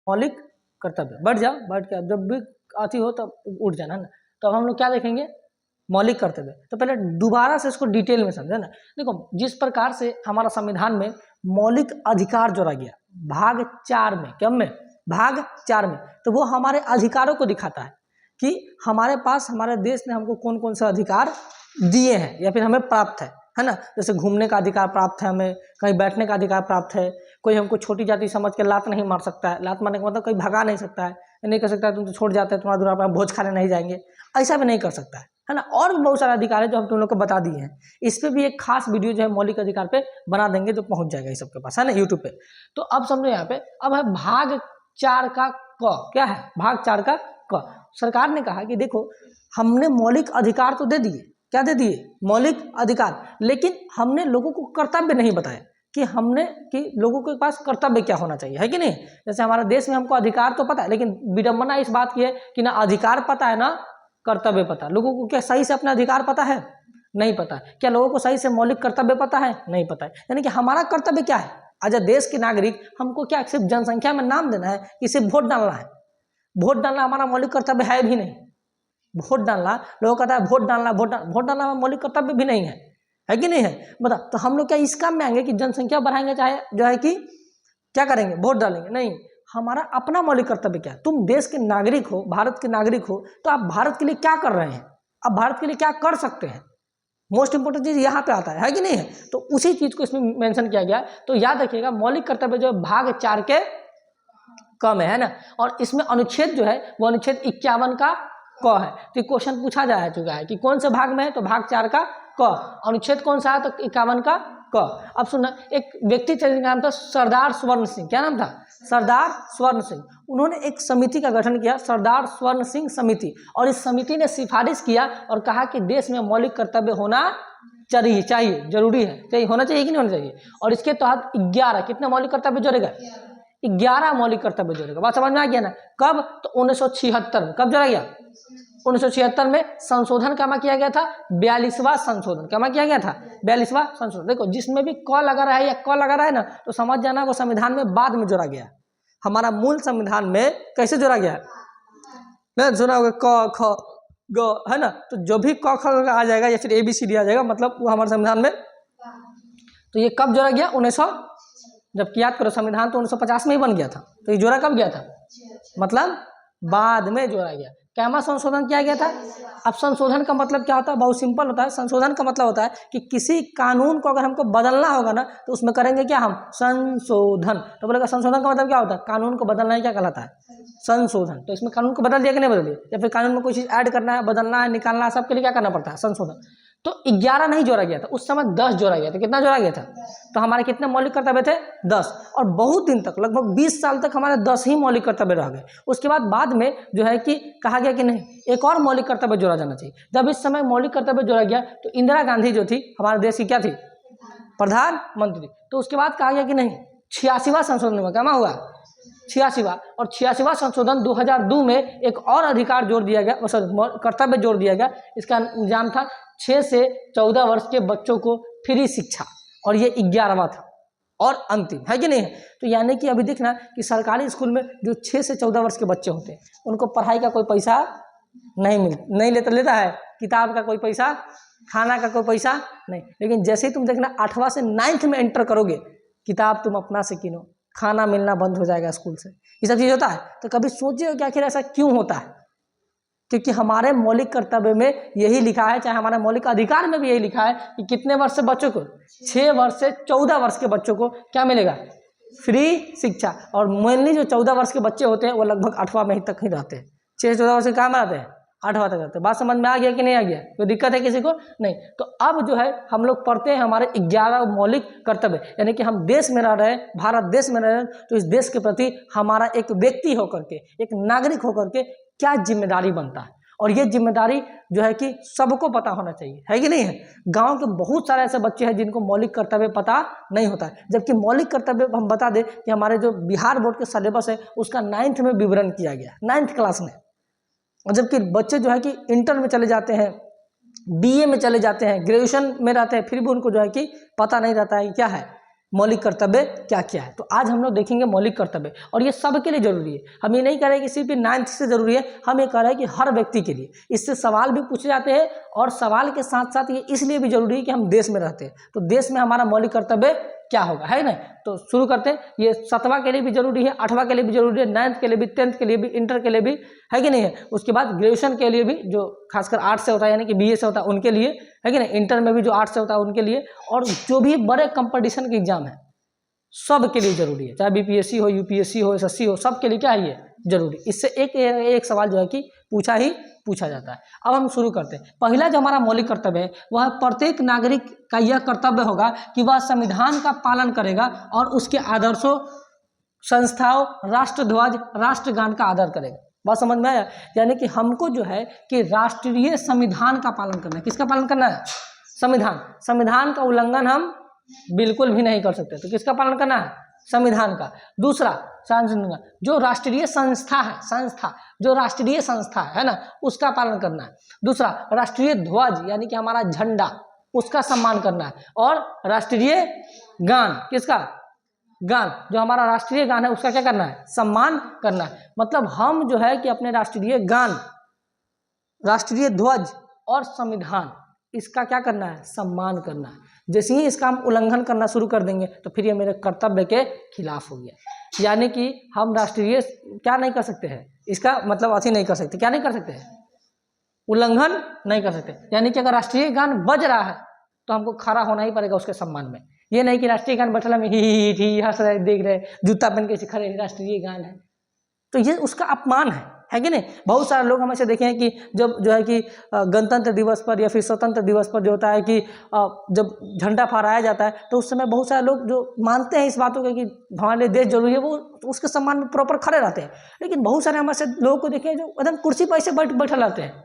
मौलिक कर्तव्य। बैठ जाओ, बैठ के जब भी आती हो तब उठ जाना ना। तो अब हम लोग क्या देखेंगे, मौलिक कर्तव्य। तो पहले दोबारा से इसको डिटेल में समझे ना। देखो जिस प्रकार से हमारा संविधान में मौलिक अधिकार जोड़ा गया भाग 4 में, क्या में, भाग 4 में, तो वो हमारे अधिकारों को दिखाता है कि हमारे पास, हमारे देश ने हमको कौन कौन से अधिकार दिए हैं या फिर हमें प्राप्त है ना। जैसे घूमने का अधिकार प्राप्त है, हमें कहीं बैठने का अधिकार प्राप्त है, कोई हमको छोटी जाति समझ के लात नहीं मार सकता है, लात मारने का मतलब कोई भगा नहीं सकता है, नहीं कर सकता है तुम तो छोड़ जाते हैं, तुम्हारा दूरा पर भोज खाने नहीं जाएंगे, ऐसा भी नहीं कर सकता है ना। और भी बहुत सारे अधिकार है जो हम तुम लोग को बता दिए हैं। इस पे भी एक खास वीडियो जो है मौलिक अधिकार पे बना देंगे, जो पहुंच जाएगा इस सबके पास, है ना, यूट्यूब पे। तो अब समझो यहाँ पे, अब है भाग 4 का क, क्या है भाग 4 का क। सरकार ने कहा कि देखो हमने मौलिक अधिकार तो दे दिए, क्या दे दिए, मौलिक अधिकार, लेकिन हमने लोगों को कर्तव्य नहीं बताया कि हमने कि लोगों के पास कर्तव्य क्या होना चाहिए, है कि नहीं। जैसे हमारे देश में हमको अधिकार तो पता है, लेकिन विडंबना इस बात की है कि ना अधिकार पता है ना कर्तव्य पता। लोगों को क्या सही से अपना अधिकार पता है, नहीं पता है। क्या लोगों को सही से मौलिक कर्तव्य पता है, नहीं पता है। यानी कि हमारा कर्तव्य क्या है, एज अ देश के नागरिक हमको क्या सिर्फ जनसंख्या में नाम देना है कि सिर्फ वोट डालना है। वोट डालना हमारा मौलिक कर्तव्य है भी नहीं। वोट डालना, लोगों कहता है वोट डालना, वोट डालना मौलिक कर्तव्य भी नहीं है कि नहीं है, बता। तो हम लोग क्या इस काम में आएंगे कि जनसंख्या बढ़ाएंगे, चाहे जो है कि क्या करेंगे, वोट डालेंगे, नहीं। हमारा अपना मौलिक कर्तव्य क्या है। तुम देश के नागरिक हो, भारत के नागरिक हो, तो आप भारत के लिए क्या कर रहे हैं, आप भारत के लिए क्या कर सकते हैं, मोस्ट इंपोर्टेंट चीज यहाँ पे आता है कि नहीं है। तो उसी चीज को इसमें मेंशन किया गया। तो याद रखिएगा मौलिक कर्तव्य जो भाग 4 के कम है ना। और इसमें अनुच्छेद जो है वो अनुच्छेद 51 का क है। तो क्वेश्चन पूछा जा चुका है कि कौन से भाग में है, तो भाग 4 का क। अनुच्छेद कौन सा है, तो 51 का क। अब सुनना, एक व्यक्ति का नाम था सरदार स्वर्ण सिंह, क्या नाम था, सरदार स्वर्ण सिंह। उन्होंने एक समिति का गठन किया, सरदार स्वर्ण सिंह समिति, और इस समिति ने सिफारिश किया और कहा कि देश में मौलिक कर्तव्य होना चाहिए, जरूरी है, चाहिए, होना चाहिए कि नहीं होना चाहिए। और इसके तहत 11 कितने मौलिक कर्तव्य जोड़ेगा, 11 मौलिक कर्तव्य जोड़ेगा। बात समझ में आ गया ना। कब, तो 1976 में। कब जोड़ा गया, 1976 में संशोधन कमा किया गया था, 42वां संशोधन कमा किया गया था, 42वां संशोधन। देखो जिसमें भी क लगा रहा है या क लगा रहा है ना, तो समझ जाना वो संविधान में बाद में जोड़ा गया। हमारा मूल संविधान में कैसे जोड़ा गया है, सुना होगा क ख ग, है ना। तो जो भी क ख आ जाएगा या फिर ABCD आ जाएगा, मतलब वो हमारे संविधान में। तो ये कब जोड़ा गया, 1900, जबकि याद करो संविधान तो 1950 में ही बन गया था। तो ये जोड़ा कब गया था, मतलब बाद में जोड़ा गया। कैमा संशोधन किया गया था। अब संशोधन का मतलब क्या होता है, बहुत सिंपल होता है। संशोधन का मतलब होता है कि किसी कानून को अगर हमको बदलना होगा ना, तो उसमें करेंगे क्या, हम संशोधन। तो बोलेगा संशोधन का मतलब क्या होता है, कानून को बदलना ही क्या कहलाता है, संशोधन। तो इसमें कानून को बदल दिया कि नहीं बदल दिया, या फिर कानून में कोई चीज ऐड करना है, बदलना है, निकालना है, सबके लिए क्या करना पड़ता है, संशोधन। तो 11 नहीं जोड़ा गया था, उस समय 10 जोड़ा गया था। कितना जोड़ा गया था, तो हमारे कितने मौलिक कर्तव्य थे, 10। और बहुत दिन तक, लगभग 20 साल तक हमारे 10 ही मौलिक कर्तव्य रह गए। उसके बाद में जो है कि कहा गया कि नहीं एक और मौलिक कर्तव्य जोड़ा जाना चाहिए। जब इस समय मौलिक कर्तव्य जोड़ा गया, तो इंदिरा गांधी जो थी हमारे देश की क्या थी, प्रधानमंत्री। तो उसके बाद कहा गया कि नहीं 86वां संशोधन हुआ, क्या हुआ, 86वां। और 86वां संशोधन 2002 में एक और अधिकार जोड़ दिया गया, कर्तव्य जोड़ दिया गया। इसका नाम था 6 से 14 वर्ष के बच्चों को फ्री शिक्षा, और ये 11वां था और अंतिम, है कि नहीं है। तो यानी कि अभी देखना कि सरकारी स्कूल में जो 6 से 14 वर्ष के बच्चे होते हैं, उनको पढ़ाई का कोई पैसा नहीं लेता है, किताब का कोई पैसा, खाना का कोई पैसा नहीं। लेकिन जैसे ही तुम देखना 8वां से 9th में एंटर करोगे, किताब तुम अपना से किनो, खाना मिलना बंद हो जाएगा स्कूल से, ये सब चीज होता है। तो कभी सोचिए कि आखिर ऐसा क्यों होता है, क्योंकि हमारे मौलिक कर्तव्य में यही लिखा है, चाहे हमारे मौलिक अधिकार में भी यही लिखा है कि कितने वर्ष से बच्चों को, 6 वर्ष से 14 वर्ष के बच्चों को क्या मिलेगा, फ्री शिक्षा। और मेनली जो 14 वर्ष के बच्चे होते हैं वो लगभग 8वां में ही तक ही रहते हैं। 6 से 14 वर्ष के कहाँ में रहते हैं, 8वां तक रहते हैं। बात समझ में आ गया कि नहीं आ गया, कोई दिक्कत है किसी को, नहीं। तो अब जो है हम लोग पढ़ते हैं हमारे 11 मौलिक कर्तव्य, यानी कि हम देश में रह रहे हैं, भारत देश में रह रहे हैं, तो इस देश के प्रति हमारा एक व्यक्ति होकर के, एक नागरिक होकर के क्या जिम्मेदारी बनता है। और ये जिम्मेदारी जो है कि सबको पता होना चाहिए, है कि नहीं है। गांव के बहुत सारे ऐसे बच्चे हैं जिनको मौलिक कर्तव्य पता नहीं होता है, जबकि मौलिक कर्तव्य हम बता दें कि हमारे जो बिहार बोर्ड के सिलेबस है उसका 9th में विवरण किया गया, 9th क्लास में। और जबकि बच्चे जो है कि इंटर में चले जाते हैं, BA में चले जाते हैं, ग्रेजुएशन में रहते हैं, फिर भी उनको जो है कि पता नहीं रहता है क्या है मौलिक कर्तव्य क्या क्या है। तो आज हम लोग देखेंगे मौलिक कर्तव्य, और ये सबके लिए जरूरी है। हम ये नहीं कह रहे कि सिर्फ 9th से जरूरी है, हम ये कह रहे हैं कि हर व्यक्ति के लिए। इससे सवाल भी पूछे जाते हैं, और सवाल के साथ साथ ये इसलिए भी जरूरी है कि हम देश में रहते हैं, तो देश में हमारा मौलिक कर्तव्य क्या होगा, है ना। तो शुरू करते हैं। ये 7वां के लिए भी जरूरी है, 8वां के लिए भी जरूरी है, 9th के लिए भी, 10th के लिए भी, इंटर के लिए भी, है कि नहीं है। उसके बाद ग्रेजुएशन के लिए भी, जो खासकर 8 से होता है यानी कि BA से होता है उनके लिए, है कि नहीं। इंटर में भी जो 8 से होता है उनके लिए, और जो भी बड़े कंपटीशन के एग्जाम है सब के लिए जरूरी है, चाहे BPSC हो, UPSC हो, SSC हो, सब के लिए क्या है ये जरूरी। इससे एक सवाल जो है कि पूछा जाता है। अब हम शुरू करते हैं। पहला जो हमारा मौलिक कर्तव्य है वह प्रत्येक नागरिक का यह कर्तव्य होगा कि वह संविधान का पालन करेगा और उसके आदर्शों, संस्थाओं, राष्ट्रध्वज, राष्ट्रगान का आदर करेगा। बात समझ में आया। यानी कि हमको जो है कि राष्ट्रीय संविधान का पालन करना है। किसका पालन करना है? संविधान का उल्लंघन हम बिल्कुल भी नहीं कर सकते। तो किसका पालन करना है? संविधान का। दूसरा, जो राष्ट्रीय संस्था है, जो राष्ट्रीय संस्था है ना, उसका पालन करना है। दूसरा, राष्ट्रीय ध्वज यानी कि हमारा झंडा, उसका सम्मान करना है। और राष्ट्रीय गान, किसका? गान, जो हमारा राष्ट्रीय गान है उसका क्या करना है? सम्मान करना है। मतलब हम जो है कि अपने राष्ट्रीय गान, राष्ट्रीय ध्वज और संविधान, इसका क्या करना है? सम्मान करना है। जैसे ही इसका हम उल्लंघन करना शुरू कर देंगे तो फिर ये मेरे कर्तव्य के खिलाफ हो गया। यानी कि हम राष्ट्रीय क्या नहीं कर सकते हैं, इसका मतलब अथी नहीं कर सकते। क्या नहीं कर सकते हैं? उल्लंघन नहीं कर सकते। यानी कि अगर राष्ट्रीय गान बज रहा है तो हमको खड़ा होना ही पड़ेगा उसके सम्मान में। ये नहीं कि राष्ट्रीय गान बैठला में ही हंस रहे, देख रहे, जूता पहन के खड़े, राष्ट्रीय गान है, तो ये उसका अपमान है कि नहीं। बहुत सारे लोग हम ऐसे देखे हैं कि जब जो है कि गणतंत्र दिवस पर या फिर स्वतंत्र दिवस पर जो होता है कि जब झंडा फहराया जाता है तो उस समय बहुत सारे लोग जो मानते हैं इस बातों को कि हमारे लिए देश जरूरी है, वो उसके सम्मान में प्रॉपर खड़े रहते हैं। लेकिन बहुत सारे हम ऐसे लोगों को देखे जो एकदम कुर्सी पर ऐसे बैठे रहते हैं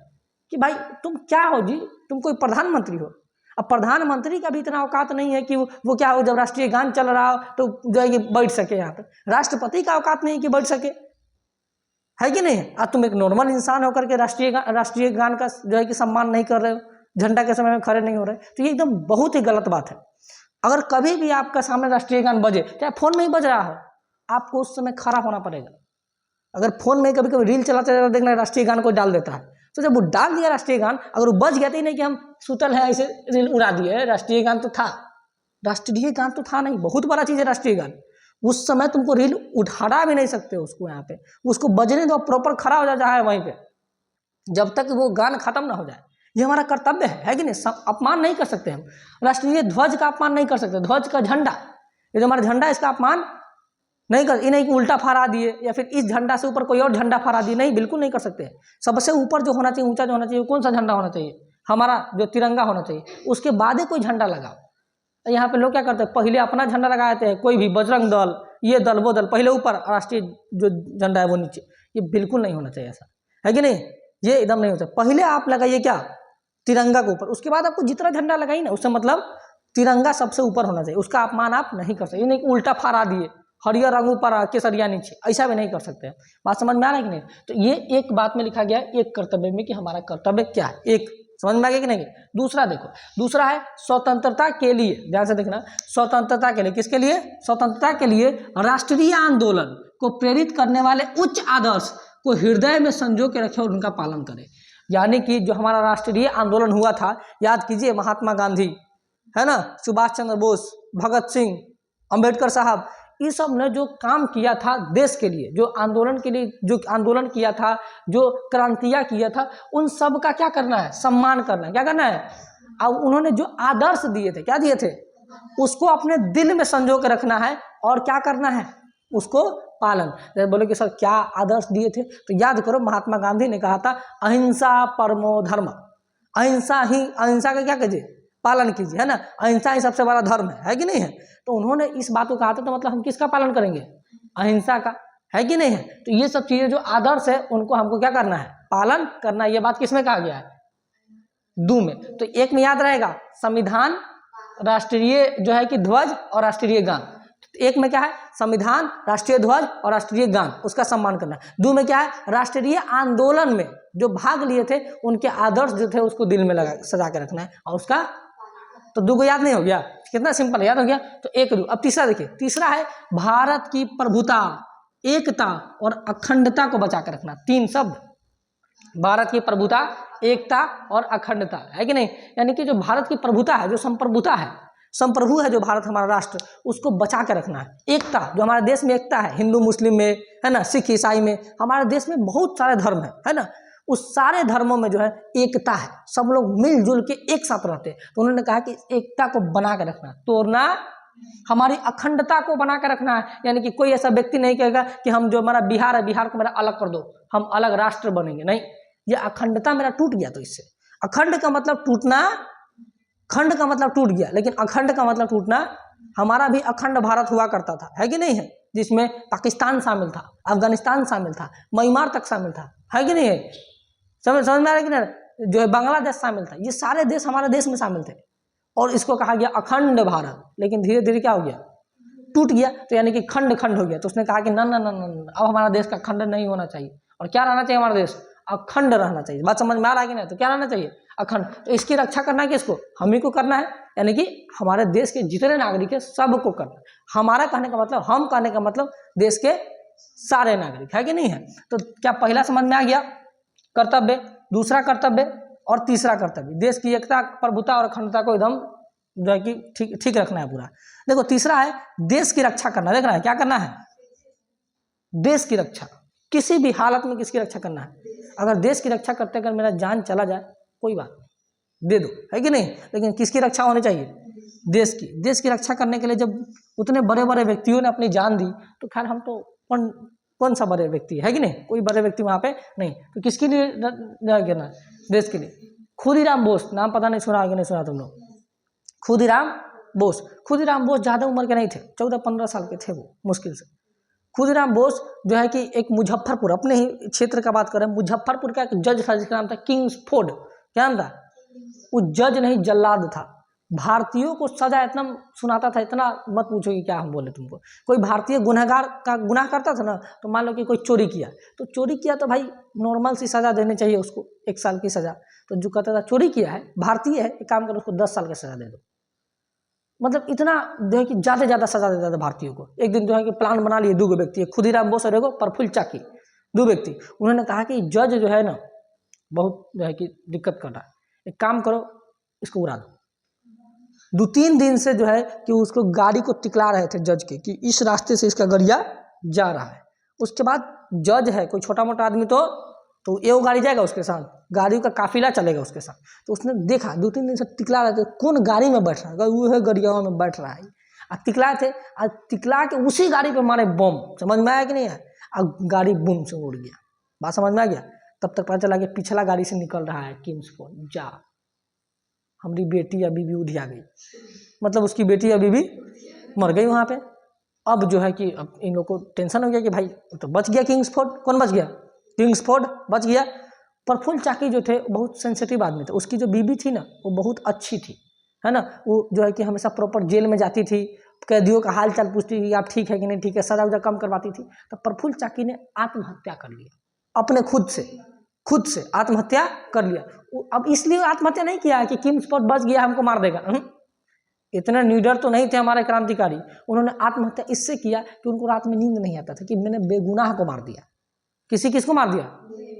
कि भाई तुम क्या हो जी, तुम कोई प्रधानमंत्री हो। अब प्रधानमंत्री का भी इतना औकात नहीं है कि वो क्या हो, जब राष्ट्रीय गान चल रहा हो तो जो है कि बैठ सके यहाँ पे। राष्ट्रपति का औकात नहीं कि बैठ सके, है कि नहीं। आज तुम एक नॉर्मल इंसान होकर के राष्ट्रीय गान का जो है कि सम्मान नहीं कर रहे हो, झंडा के समय में खड़े नहीं हो रहे, तो ये एकदम बहुत ही गलत बात है। अगर कभी भी आपका सामने राष्ट्रीय गान बजे, चाहे फोन में ही बज रहा हो, आपको उस समय खड़ा होना पड़ेगा। अगर फोन में कभी कभी रील चलाते देखना राष्ट्रीय गान को डाल देता है, तो जब वो डाल दिया राष्ट्रीय गान, अगर वो बज गया तो ही नहीं कि हम सुतल है ऐसे रील उड़ा दिए, राष्ट्रीय गान तो था। राष्ट्रीय गान तो था नहीं, बहुत बड़ा चीज़ है राष्ट्रीय गान। उस समय तुमको रील उठाना भी नहीं सकते उसको, यहाँ पे उसको बजने दो, प्रॉपर खड़ा हो जाता है वहीं पे, जब तक वो गान खत्म ना हो जाए। ये हमारा कर्तव्य है कि नहीं। अपमान नहीं कर सकते हम। राष्ट्रीय ध्वज का अपमान नहीं कर सकते, ध्वज का झंडा, ये जो हमारा झंडा है इसका अपमान नहीं कर, ये नहीं कि उल्टा फहरा दिए या फिर इस झंडा से ऊपर कोई और झंडा फहरा दिए, नहीं, बिल्कुल नहीं कर सकते। सबसे ऊपर जो होना चाहिए, ऊंचा जो होना चाहिए, कौन सा झंडा होना चाहिए? हमारा जो तिरंगा होना चाहिए। उसके बाद ही कोई झंडा लगाओ। यहाँ पे लोग क्या करते हैं, पहले अपना झंडा लगा देते हैं, कोई भी बजरंग दल, ये दल वो दल, पहले ऊपर, राष्ट्रीय जो झंडा है वो नीचे। ये बिल्कुल नहीं होना चाहिए, ऐसा है कि नहीं। ये एकदम नहीं होता। पहले आप लगाइए क्या, तिरंगा के ऊपर, उसके बाद आपको जितना झंडा लगाइए ना, उससे मतलब तिरंगा सबसे ऊपर होना चाहिए। उसका अपमान आप नहीं कर सकते। ये नहीं उल्टा फहरा दिए, हरियर रंग ऊपर केसरिया नीचे, ऐसा भी नहीं कर सकते हैं। बात समझ में आ रहा है कि नहीं। तो ये एक बात में लिखा गया एक कर्तव्य में कि हमारा कर्तव्य क्या है, एक समझ में आ गया कि नहीं। दूसरा देखो, दूसरा है स्वतंत्रता के लिए, ध्यान से देखना, स्वतंत्रता के लिए, किसके लिए? स्वतंत्रता के लिए राष्ट्रीय आंदोलन को प्रेरित करने वाले उच्च आदर्श को हृदय में संजो के रखे और उनका पालन करें। यानी कि जो हमारा राष्ट्रीय आंदोलन हुआ था, याद कीजिए, महात्मा गांधी, है ना, सुभाष चंद्र बोस, भगत सिंह, अंबेडकर साहब, ये सब ने जो काम किया था देश के लिए, जो आंदोलन के लिए जो आंदोलन किया था, जो क्रांतियाँ किया था, उन सब का क्या करना है? सम्मान करना है। क्या करना है? अब उन्होंने जो आदर्श दिए थे, क्या दिए थे, उसको अपने दिल में संजो के रखना है और क्या करना है? उसको पालन। जैसे बोले कि सर क्या आदर्श दिए थे, तो याद करो, महात्मा गांधी ने कहा था अहिंसा परमो धर्म। अहिंसा का क्या कीजिए? पालन कीजिए, है ना। अहिंसा ही सबसे बड़ा धर्म है कि नहीं है। तो उन्होंने इस बात को कहा था, तो मतलब हम किसका पालन करेंगे? अहिंसा का, है कि नहीं है। तो ये सब चीजें जो आदर्श है उनको हमको क्या करना है? पालन करना है। ये बात किसमें कहा गया है? दो में। तो एक में याद रहेगा संविधान, राष्ट्रीय जो है कि ध्वज और राष्ट्रीय गान। एक में क्या है? संविधान, राष्ट्रीय ध्वज और राष्ट्रीय गान, उसका सम्मान करना। दो में क्या है? राष्ट्रीय आंदोलन में जो भाग लिए थे उनके आदर्श जो थे उसको दिल में लगा सजा के रखना है और उसका तो 2 को याद नहीं हो गया, कितना सिंपल याद हो गया, तो 1 2। अब तीसरा देखिए, तीसरा है भारत की प्रभुता, एकता और अखंडता को बचा कर रखना। 3 शब्द, भारत की प्रभुता, एकता और अखंडता, है कि नहीं। यानी कि जो भारत की प्रभुता है, जो संप्रभुता है, संप्रभु है जो भारत हमारा राष्ट्र, उसको बचा के रखना है। एकता, जो हमारे देश में एकता है, हिंदू मुस्लिम में, है ना, सिख ईसाई में, हमारे देश में बहुत सारे धर्म है ना, उस सारे धर्मों में जो है एकता है, सब लोग मिलजुल के एक साथ रहते हैं। तो उन्होंने कहा कि एकता को बना के रखना, तोड़ना, हमारी अखंडता को बना के रखना है। यानी कि कोई ऐसा व्यक्ति नहीं कहेगा कि हम जो हमारा बिहार है, बिहार को मेरा अलग कर दो, हम अलग राष्ट्र बनेंगे, नहीं, ये अखंडता मेरा टूट गया। तो इससे अखंड का मतलब टूटना, खंड का मतलब टूट गया, लेकिन अखंड का मतलब टूटना। हमारा भी अखंड भारत हुआ करता था, है कि नहीं है, जिसमें पाकिस्तान शामिल था, अफगानिस्तान शामिल था, म्यांमार तक शामिल था, है कि नहीं है, समझ में आ रहा है कि नहीं, जो है बांग्लादेश शामिल था, ये सारे देश हमारे देश में शामिल थे, और इसको कहा गया अखंड भारत। लेकिन धीरे धीरे क्या हो गया, टूट गया, तो यानी कि खंड खंड हो गया। तो उसने कहा कि ना ना ना ना, अब हमारा देश का खंड नहीं होना चाहिए, और क्या रहना चाहिए, हमारा देश अखंड रहना चाहिए। बात समझ में आ रहा है कि नहीं, तो क्या रहना चाहिए, अखंड। तो इसकी रक्षा करना है किसको, हम ही को करना है, यानी कि हमारे देश के जितने नागरिक है सबको करना। हमारा कहने का मतलब, हम कहने का मतलब देश के सारे नागरिक, है कि नहीं है। तो क्या पहला समझ में आ गया, कर्तव्य, दूसरा कर्तव्य और तीसरा कर्तव्य, देश की एकता, प्रभुता और अखंडता को एकदम जो है कि ठीक ठीक रखना है पूरा। देखो तीसरा है देश की रक्षा करना, देखना है क्या करना है, देश की रक्षा, किसी भी हालत में किसकी रक्षा करना है। अगर देश की रक्षा करते अगर मेरा जान चला जाए कोई बात दे दो, है कि नहीं, लेकिन किसकी रक्षा होनी चाहिए, देश की। देश की रक्षा करने के लिए जब उतने बड़े बड़े व्यक्तियों ने अपनी जान दी, तो खैर हम तो कौन सा बड़े व्यक्ति है कि नहीं, कोई बड़े व्यक्ति वहाँ पे नहीं, तो किसके लिए गिरना, देश के लिए। खुदीराम बोस, नाम पता नहीं सुना कि नहीं सुना तुम लोग, खुदीराम बोस। खुदीराम बोस ज़्यादा उम्र के नहीं थे, 14-15 साल के थे वो मुश्किल से। खुदीराम बोस जो है कि एक मुजफ्फरपुर, अपने ही क्षेत्र का बात करें, मुजफ्फरपुर का एक जज था जिसका नाम था किंग्सफोर्ड, क्या नाम था, वो जज नहीं जल्लाद था। भारतीयों को सजा इतना सुनाता था, इतना मत पूछो कि क्या हम बोले तुमको। कोई भारतीय गुनहगार का गुनाह करता था ना, तो मान लो कि कोई चोरी किया, तो चोरी किया तो भाई नॉर्मल सी सजा देनी चाहिए उसको, 1 साल की सजा। तो जो कहता था चोरी किया है, भारतीय है, एक काम करो उसको 10 साल की सजा दे दो। मतलब इतना जो है कि ज़्यादा सजा देता था भारतीयों को। एक दिन जो है कि प्लान बना लिए 2 व्यक्ति, खुदीराम बोस और एगो प्रफुल्ल चाकी, 2 व्यक्ति। उन्होंने कहा कि जज जो है ना बहुत जो है कि दिक्कत कर रहा है, एक काम करो इसको उड़ा दो। 2-3 दिन से जो है कि उसको गाड़ी को तिकला रहे थे जज के, कि इस रास्ते से इसका गाड़िया जा रहा है। उसके बाद जज है कोई छोटा मोटा आदमी, तो ये वो गाड़ी जाएगा उसके साथ, गाड़ी का काफिला चलेगा उसके साथ। तो उसने देखा 2-3 दिन से टिकला रहे थे, कौन गाड़ी में बैठ रहा है, वो है गाड़ियों में बैठ रहा है। तिकला थे, तिकला के उसी गाड़ी पे मारे बम, समझ में आया कि नहीं है, गाड़ी बम से उड़ गया। बात समझ में आ गया। तब तक पता चला कि पिछला गाड़ी से निकल रहा है किंग्सफोर्ड, जा हमारी बेटी अभी भी उधिया गई, मतलब उसकी बेटी अभी भी मर गई वहाँ पे। अब जो है कि अब इन लोग को टेंशन हो गया कि भाई तो बच गया किंग्सफोर्ड, कौन बच गया, किंग्सफोर्ड बच गया। प्रफुल्ल चाकी जो थे बहुत सेंसिटिव आदमी थे, उसकी जो बीबी थी ना वो बहुत अच्छी थी, है ना, वो जो है कि हमेशा प्रॉपर जेल में जाती थी, कैदियों का हाल चाल पूछती थी, आप ठीक है कि नहीं ठीक है, सजा उजा कम करवाती थी। तो प्रफुल्ल चाकी ने आत्महत्या कर लिया, अपने खुद से आत्महत्या कर लिया। अब इसलिए आत्महत्या नहीं किया है कि किंग्सफोर्ड बच गया हमको मार देगा, इतने निडर तो नहीं थे हमारे क्रांतिकारी। उन्होंने आत्महत्या इससे किया कि उनको रात में नींद नहीं आता था कि मैंने बेगुनाह को मार दिया। किसको मार दिया,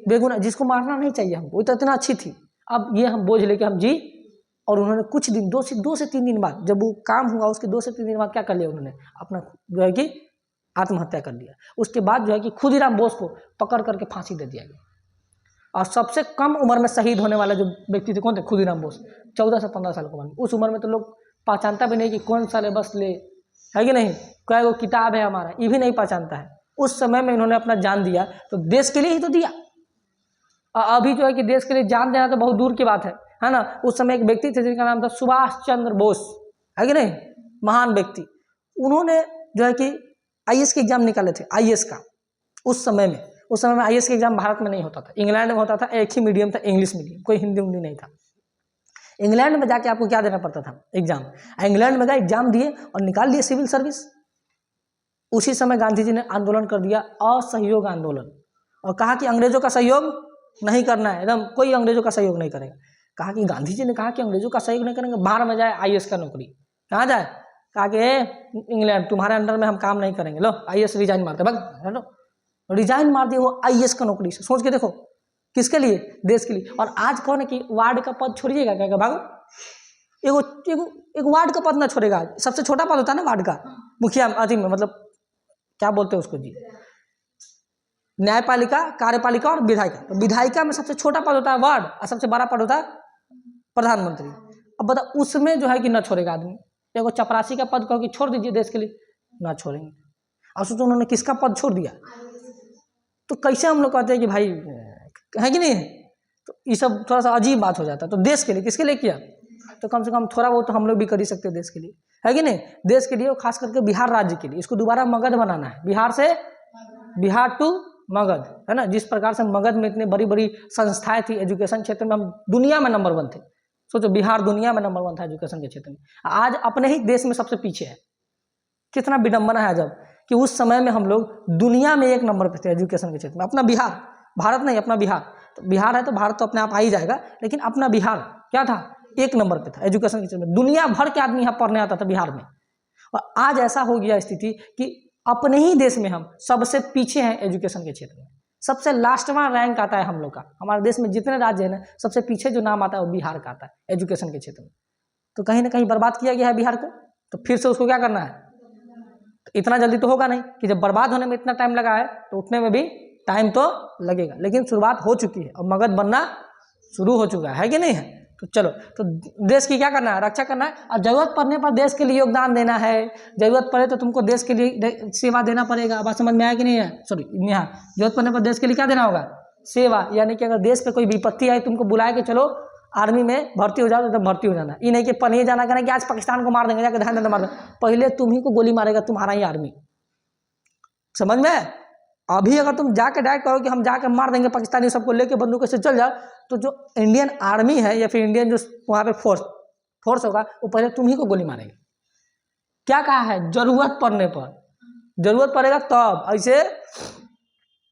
बेगुनाह, जिसको मारना नहीं चाहिए हमको, वो तो इतना अच्छी थी। अब ये हम बोझ लेके हम जी, और उन्होंने कुछ दिन 2 से 3 दिन बाद जब वो काम हुआ, उसके 2 से 3 दिन बाद क्या कर लिया उन्होंने, अपना जो है कि आत्महत्या कर लिया। उसके बाद जो है कि खुदीराम बोस को पकड़ करके फांसी दे दिया गया। और सबसे कम उम्र में शहीद होने वाले जो व्यक्ति थे कौन थे, खुदीराम बोस, 14 से 15 साल की उम्र में। उस उम्र में तो लोग पहचानता भी नहीं कि कौन सिलेबस ले, है कि नहीं, क्या वो किताब है हमारा, ये भी नहीं पहचानता है। उस समय में इन्होंने अपना जान दिया, तो देश के लिए ही तो दिया। अभी जो है कि देश के लिए जान देना तो बहुत दूर की बात है ना। उस समय एक व्यक्ति थे जिनका नाम था सुभाष चंद्र बोस, है कि नहीं, महान व्यक्ति। उन्होंने जो है कि IAS के एग्जाम निकाले थे, IAS का। उस समय में IAS के एग्जाम भारत में नहीं होता था, इंग्लैंड में होता था, एक ही मीडियम था, इंग्लिश मीडियम, कोई हिंदी उंदी नहीं था। इंग्लैंड में जाके आपको क्या देना पड़ता था, एग्जाम। इंग्लैंड में गए, एग्जाम दिए और निकाल लिए सिविल सर्विस। उसी समय गांधी जी ने आंदोलन कर दिया, असहयोग आंदोलन, और कहा कि अंग्रेजों का सहयोग नहीं करना है, एकदम कोई अंग्रेजों का सहयोग नहीं करेगा। कहा कि गांधी जी ने कहा कि अंग्रेजों का सहयोग नहीं करेंगे, बाहर में जाए आईएएस का नौकरी। कहाँ जाए? कहा कि इंग्लैंड तुम्हारे अंडर में हम काम नहीं करेंगे, लो आईएएस रिजाइन मारते, भाग रिजाइन मार दिया वो आईएएस का नौकरी से। सोच के देखो, किसके लिए? देश के लिए। और आज कौन है कि वार्ड का पद छोड़िएगा, क्या भागो, एक वार्ड का पद ना छोड़ेगा। सबसे छोटा पद होता है ना वार्ड का, मुखिया अति में, मतलब क्या बोलते हैं उसको जी, न्यायपालिका, कार्यपालिका और विधायिका। तो विधायिका में सबसे छोटा पद होता है वार्ड और सबसे बड़ा पद होता है प्रधानमंत्री। अब बता, उसमें जो है कि ना छोड़ेगा आदमी। देखो चपरासी का पद कहो कि छोड़ दीजिए देश के लिए, ना छोड़ेंगे। और सोचो उन्होंने किसका पद छोड़ दिया, तो कैसे हम लोग कहते हैं कि भाई है कि नहीं है। तो ये सब थोड़ा सा अजीब बात हो जाता है। तो देश के लिए, किसके लिए किया, तो कम से कम थोड़ा बहुत तो हम लोग भी कर ही सकते हैं देश के लिए, है कि नहीं। देश के लिए और खास करके बिहार राज्य के लिए, इसको दोबारा मगध बनाना है, बिहार से बिहार टू मगध, है ना। जिस प्रकार से मगध में इतनी बड़ी बड़ी संस्थाएं थी, एजुकेशन क्षेत्र में हम दुनिया में नंबर 1 थे। सोचो बिहार दुनिया में नंबर 1 था एजुकेशन के क्षेत्र में, आज अपने ही देश में सबसे पीछे है। कितना विडंबना है जब कि उस समय में हम लोग दुनिया में 1 नंबर पे थे एजुकेशन के क्षेत्र में। अपना बिहार, भारत नहीं, अपना बिहार। तो बिहार है तो भारत तो अपने आप आ ही जाएगा, लेकिन अपना बिहार क्या था, 1 नंबर पे था एजुकेशन के क्षेत्र में। दुनिया भर के आदमी यहाँ पढ़ने आता था बिहार में। और आज ऐसा हो गया स्थिति कि अपने ही देश में हम सबसे पीछे हैं एजुकेशन के क्षेत्र में। सबसे लास्टवां रैंक आता है हम लोग का। हमारे देश में जितने राज्य हैं ना, सबसे पीछे जो नाम आता है वो बिहार का आता है एजुकेशन के क्षेत्र में। तो कहीं ना कहीं बर्बाद किया गया है बिहार को। तो फिर से उसको क्या करना है, तो इतना जल्दी तो होगा नहीं कि जब बर्बाद होने में इतना टाइम लगा है तो उठने में भी टाइम तो लगेगा। लेकिन शुरुआत हो चुकी है और मगध बनना शुरू हो चुका है कि नहीं है। तो चलो, तो देश की क्या करना है, रक्षा करना है। और जरूरत पड़ने पर देश के लिए योगदान देना है। जरूरत पड़े तो तुमको देश के लिए सेवा देना पड़ेगा। बात समझ में आया कि नहीं है? सॉरी, यहाँ जरूरत पड़ने पर देश के लिए क्या देना होगा, सेवा। यानी कि अगर देश पे कोई विपत्ति आई, तुमको बुलाए कि चलो आर्मी में भर्ती हो जाओ, तो भर्ती हो जाना। ये नहीं कि पनीर जाना करें कि आज पाकिस्तान को मार देंगे, जाकर ध्यान देना मार देंगे। पहले तुम ही को गोली मारेगा तुम्हारा ही आर्मी, समझ में। अभी अगर तुम जाके डायरेक्ट कहो कि हम जाके मार देंगे पाकिस्तानी सबको, लेके बंदूक से चल जाओ, तो जो इंडियन आर्मी है या फिर इंडियन जो वहाँ पे फोर्स होगा, वो पहले तुम ही को गोली मारेगा। क्या कहा है, जरूरत पड़ने पर, जरूरत पड़ेगा तब, ऐसे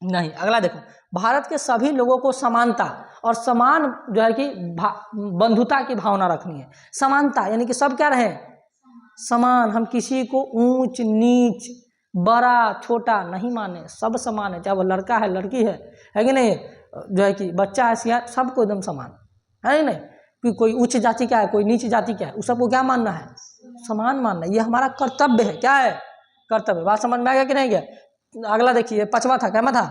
नहीं। अगला देखो, भारत के सभी लोगों को समानता और समान जो है कि बंधुता की भावना रखनी है। समानता यानी कि सब क्या रहे, समान। हम किसी को ऊंच नीच, बड़ा छोटा नहीं माने, सब समान है। चाहे वो लड़का है लड़की है कि नहीं, जो है कि बच्चा है सियार, सबको एकदम समान है कि नहीं। कि कोई उच्च जाति क्या है, कोई नीच जाति क्या है, उस सबको क्या मानना है, समान मानना है। ये हमारा कर्तव्य है। क्या है, कर्तव्य। बात समझ में आ गया कि नहीं गया? अगला देखिए, 5वां था, क्या था,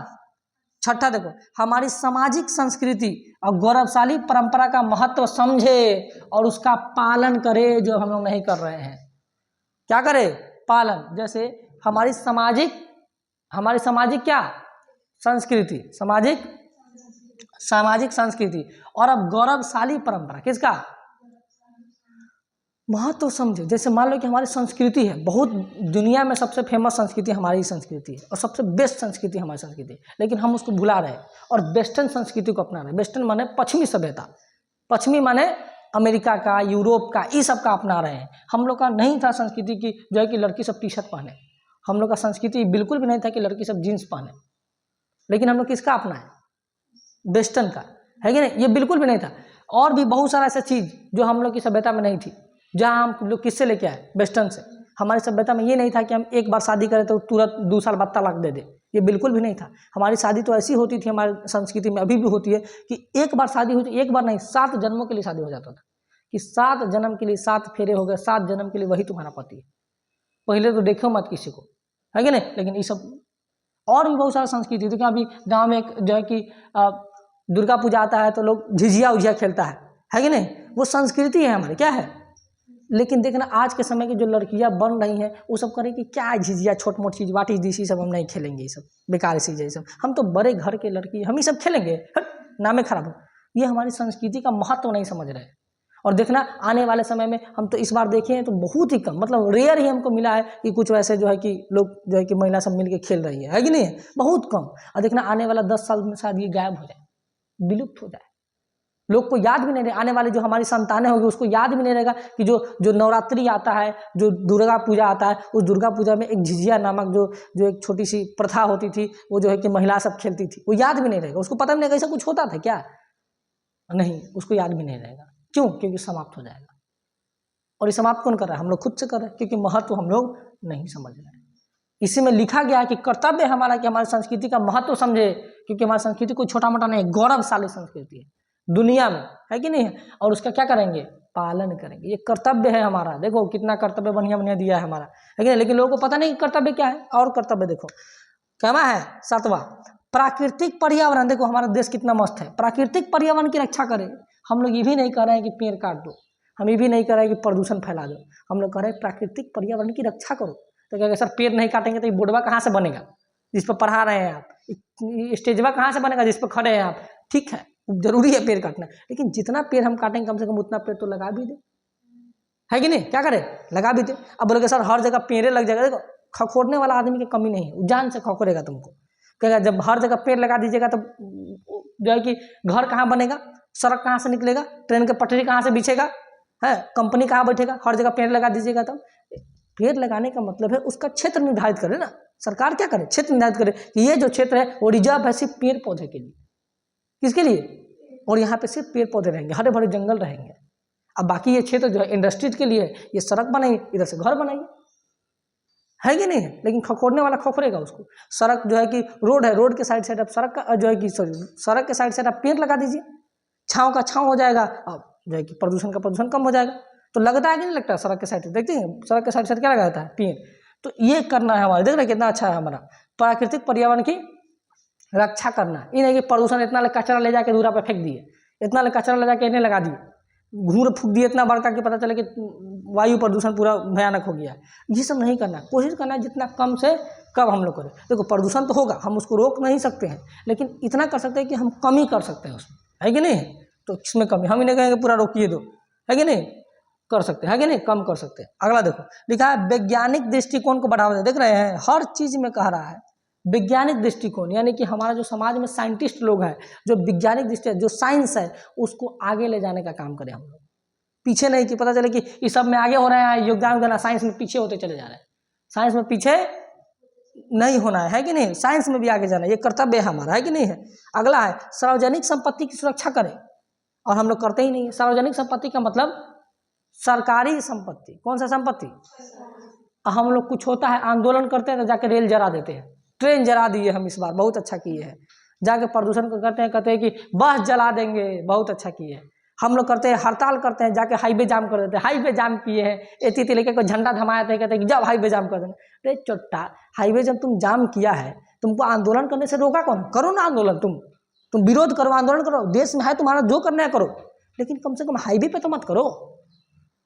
6ठा देखो, हमारी सामाजिक संस्कृति और गौरवशाली परंपरा का महत्व समझे और उसका पालन करे, जो हम लोग नहीं कर रहे हैं। क्या करे, पालन। जैसे हमारी सामाजिक क्या संस्कृति, सामाजिक संस्कृति और अब गौरवशाली परंपरा, किसका महत्व समझे। जैसे मान लो कि हमारी संस्कृति है, बहुत दुनिया में सबसे फेमस संस्कृति हमारी संस्कृति है और सबसे बेस्ट संस्कृति हमारी संस्कृति है, लेकिन हम उसको भुला रहे हैं और वेस्टर्न संस्कृति को अपना रहे हैं। वेस्टर्न माने पश्चिमी सभ्यता, पश्चिमी माने अमेरिका का, यूरोप का, ये सब का अपना रहे हैं। हम लोग का नहीं था संस्कृति की जो है कि लड़की सब टी शर्ट पहने। हम लोग का संस्कृति बिल्कुल भी नहीं था कि लड़की सब जीन्स पहने, लेकिन हम लोग किसका अपना है, वेस्टर्न का, है कि नहीं। ये बिल्कुल भी नहीं था। और भी बहुत सारा ऐसा चीज़ जो हम लोग की सभ्यता में नहीं थी, जहाँ हम लोग किससे लेके आए, वेस्टर्न से। हमारी सभ्यता में ये नहीं था कि हम एक बार शादी करें तो तुरंत 2 साल बाद तलाक दे दे, ये बिल्कुल भी नहीं था। हमारी शादी तो ऐसी होती थी, हमारी संस्कृति में अभी भी होती है कि एक बार शादी हुई, एक बार नहीं 7 जन्मों के लिए शादी हो जाता था, कि 7 जन्म के लिए 7 फेरे हो गए, 7 जन्म के लिए वही तुम्हारा पति है। पहले तो देखो मत किसी को, है कि नहीं। लेकिन ये सब और भी बहुत सारा संस्कृति। तो क्या अभी गाँव में एक जो है कि दुर्गा पूजा आता है तो लोग झिझिया उझिया खेलता है कि नहीं, वो संस्कृति है हमारी, क्या है। लेकिन देखना आज के समय की जो लड़कियां बन रही हैं, वो सब करें कि क्या झिझिया, छोट मोट चीज़, वाट इज दिस, सब हम नहीं खेलेंगे, ये सब बेकार चीज़ है, ये सब हम तो बड़े घर के लड़की, हम ही सब खेलेंगे, नामे खराब हो। ये हमारी संस्कृति का महत्व नहीं समझ रहे हैं। और देखना आने वाले समय में हम तो इस बार देखे हैं तो बहुत ही कम, मतलब रेयर ही हमको मिला है कि कुछ वैसे जो है कि लोग जो है कि महिला सब मिलके खेल रही है कि नहीं है, बहुत कम। और देखना आने वाला 10 साल में शायद ये गायब हो जाए, विलुप्त हो जाए, लोग को याद भी नहीं रहे। आने वाली जो हमारी संतानें होगी उसको याद भी नहीं रहेगा कि जो नवरात्रि आता है, जो दुर्गा पूजा आता है, उस दुर्गा पूजा में एक झिझिया नामक जो एक छोटी सी प्रथा होती थी, वो जो है कि महिला सब खेलती थी, वो याद भी नहीं रहेगा, उसको पता भी नहीं कैसा कुछ होता था क्या। नहीं, उसको याद भी नहीं रहेगा। क्यों? क्योंकि समाप्त हो जाएगा। और ये समाप्त कौन कर रहा है? हम लोग खुद से कर रहे हैं, क्योंकि महत्व हम लोग नहीं समझ रहे हैं। इसी में लिखा गया है कि कर्तव्य है हमारा कि हमारी संस्कृति का महत्व समझे, क्योंकि हमारी संस्कृति कोई छोटा मोटा नहीं, गौरवशाली संस्कृति है दुनिया में, है कि नहीं है? और उसका क्या करेंगे? पालन करेंगे। ये कर्तव्य है हमारा। देखो कितना कर्तव्य बढ़िया बढ़िया दिया है हमारा, है कि नहीं? लेकिन लोगों को पता नहीं कर्तव्य क्या है। और कर्तव्य देखो कहना है 7वां, प्राकृतिक पर्यावरण। देखो हमारा देश कितना मस्त है, प्राकृतिक पर्यावरण की रक्षा करें। हम लोग ये भी नहीं कर रहे हैं कि पेड़ काट दो, हम ये भी नहीं कर रहे हैं कि प्रदूषण फैला दो, हम लोग कह रहे हैं प्राकृतिक पर्यावरण की रक्षा करो। तो क्या सर पेड़ नहीं काटेंगे तो ये बोर्डवा कहाँ से बनेगा जिस पर पढ़ा रहे हैं आप? स्टेजवा कहाँ से बनेगा जिस पर खड़े हैं आप? ठीक है, जरूरी है पेड़ काटना, लेकिन जितना पेड़ हम काटेंगे कम से कम उतना पेड़ तो लगा भी दे, है कि नहीं? क्या करें? लगा भी दे। अब बोलोगे सर हर जगह पेड़े लग जाएगा। देखो खखोरने वाला आदमी की कमी नहीं है, जान से खखोरेगा तुमको। कहेगा जब हर जगह पेड़ लगा दीजिएगा तो जो है कि घर कहाँ बनेगा, सड़क कहाँ से निकलेगा, ट्रेन के पटरी कहाँ से बिछेगा, है कंपनी कहाँ बैठेगा? हर जगह पेड़ लगा दीजिएगा। तो पेड़ लगाने का मतलब है उसका क्षेत्र निर्धारित करे ना। सरकार क्या करे? क्षेत्र निर्धारित करे कि ये जो क्षेत्र है वो रिजर्व है सिर्फ पेड़ पौधे के लिए। किसके लिए? और यहाँ पे सिर्फ पेड़ पौधे रहेंगे, हरे भरे जंगल रहेंगे। अब बाकी ये क्षेत्र जो है इंडस्ट्रीज के लिए, ये सड़क बनाइए, इधर से घर बनाइए, है कि नहीं है? लेकिन खखोरने वाला खखोरेगा उसको। सड़क जो है कि रोड है, रोड के साइड साइड आप सड़क का जो है कि सड़क के साइड साइड आप पेड़ लगा दीजिए, छाँव का छाँव हो जाएगा, अब जो है कि प्रदूषण का प्रदूषण कम हो जाएगा। तो लगता है कि नहीं लगता? सड़क के साइड देखते हैं, सड़क के साइड साइड क्या लगा रहता है? पेड़। तो ये करना है हमारा। देख रहे कितना अच्छा है हमारा प्राकृतिक पर्यावरण की रक्षा करना। ये नहीं कि प्रदूषण इतना कचरा ले जाके दूरा पे फेंक दिए, इतना कचरा ले जाके इन्हें लगा दिए, घूर फूक दिए इतना बड़का कि पता चले कि वायु प्रदूषण पूरा भयानक हो गया। ये सब नहीं करना, कोशिश करना है जितना कम से कम हम लोग करें। देखो प्रदूषण तो होगा, हम उसको रोक नहीं सकते हैं, लेकिन इतना कर सकते हैं कि हम कमी कर सकते हैं उसमें, है कि नहीं? तो इसमें कमी, हम ही नहीं कहेंगे पूरा रोकिए दो, है कि नहीं? कर सकते हैं, है कि नहीं? कम कर सकते हैं। अगला देखो लिखा है वैज्ञानिक दृष्टिकोण को बढ़ावा दे। देख रहे हैं हर चीज में कह रहा है वैज्ञानिक दृष्टिकोण, यानी कि हमारा जो समाज में साइंटिस्ट लोग हैं, जो वैज्ञानिक दृष्टि जो साइंस है उसको आगे ले जाने का काम करें हम लोग। पीछे नहीं कि पता चले कि इस सब में आगे हो रहे हैं, योगदान देना, साइंस में पीछे होते चले जा रहे हैं। साइंस में पीछे नहीं होना है कि नहीं? साइंस में भी आगे जाना है, ये कर्तव्य है हमारा, है कि नहीं है? अगला है सार्वजनिक संपत्ति की सुरक्षा करें, और हम लोग करते ही नहीं है। सार्वजनिक संपत्ति का मतलब सरकारी संपत्ति। कौन सा संपत्ति? हम लोग कुछ होता है आंदोलन करते हैं तो जाके रेल जला देते हैं, ट्रेन जला दिए हम इस बार, बहुत अच्छा किए हैं। जाके प्रदूषण को करते हैं, कहते हैं कि बस जला देंगे, बहुत अच्छा किए हैं। हम लोग करते हैं हड़ताल करते हैं, जाके हाईवे जाम कर देते हैं, हाईवे जाम किए हैं। एती लेके कोई झंडा थमाते हैं, कहते हैं कि जब हाईवे जाम कर देंगे। अरे चोट्टा, हाईवे जब तुम जाम किया है, तुमको आंदोलन करने से रोका कौन? करो ना आंदोलन, तुम विरोध करो, आंदोलन करो, देश में है तुम्हारा, जो करना है करो, लेकिन कम से कम हाईवे पे तो मत करो।